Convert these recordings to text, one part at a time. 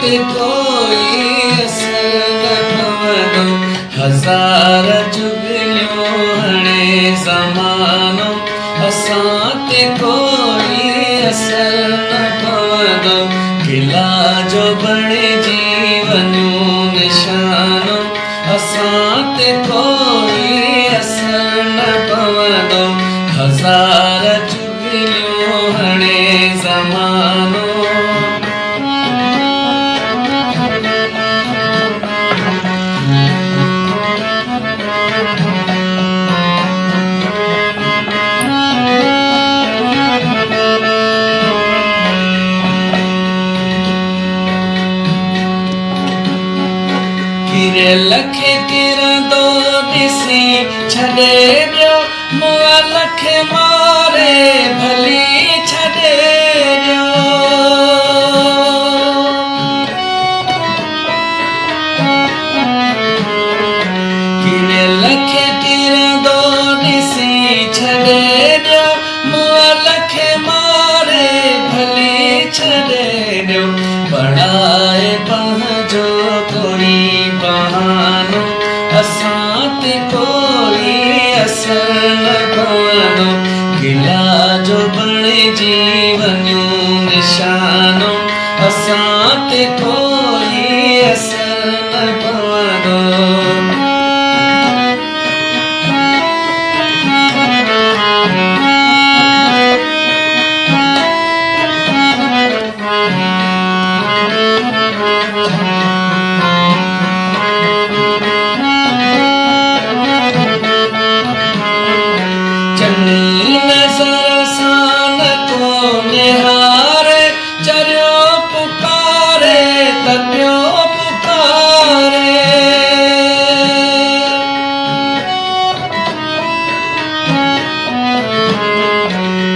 ते कोई असर न पवंदो। हज़ार जुगलियूं हणे ज़मानो असां ते कोई असर न पवंदो। गिला जो बणिजी वञूं निशानो असां ते कोई असर न पवंदो। हज़ार जुगलियूं हणे ज़मानो। किरे लखे किरंदो ॾिसी छॾे ॾियो मुआ लखे मारे भली छॾे ॾियो। किरे लखे किरंदो ॾिसी छॾे ॾियो मुआ लखे मारे भली छॾे ॾियो। बढ़ाए पंहिंजो कोई बहानो असां ते कोई असर न पवंदो। गिला जो बणिजी वञूं निशानो असां ते कोई असर न पवंदो। चङी नज़र सां न को निहारे चरियो पुकारे त ॿियो पुकारे।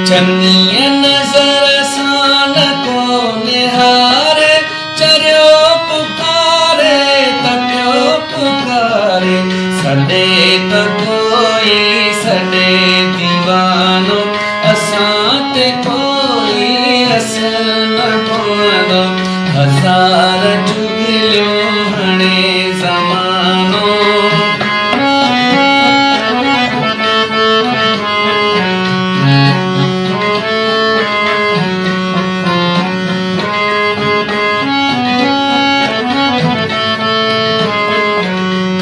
चङी नज़र सां न को निहारे चरियो पुकारे त ॿियो पुकारे। सॾे त कोई सॾे दीवानो असां ते कोई असर न पवंदो। हज़ार जुगलियूं हणे ज़मानो।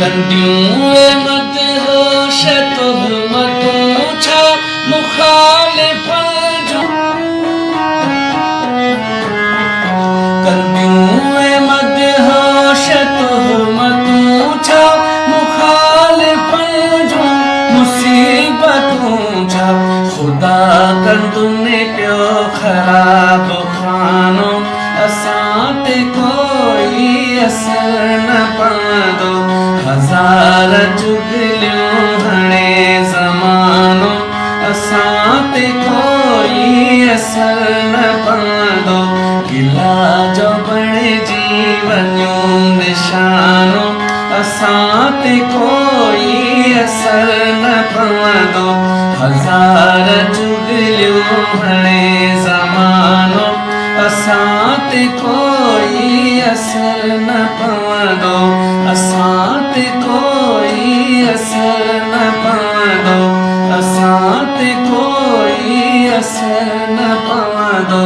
कंदियूं मदहोश तुहमतूं छा मुखालिफ़नि जूं। कंदियूं मदहोश तुहमतूं छा मुखालिफ़नि जूं। मुसीबतूं छा ख़ुदा कंदुनि पियो ख़राब खानो असां ते कोई असर न पवंदो। हज़ार जुगलियूं हणे ज़मानो असां ते कोई असर न पवंदो। गिला जो बणिजी वञूं निशानो असां ते कोई असर न पवंदो। हज़ार जुगलियूं हणे ज़मानो असां ते कोई असर न पवंदो। असां ते कोई असर न पवंदो। असां ते कोई असर न पवंदो।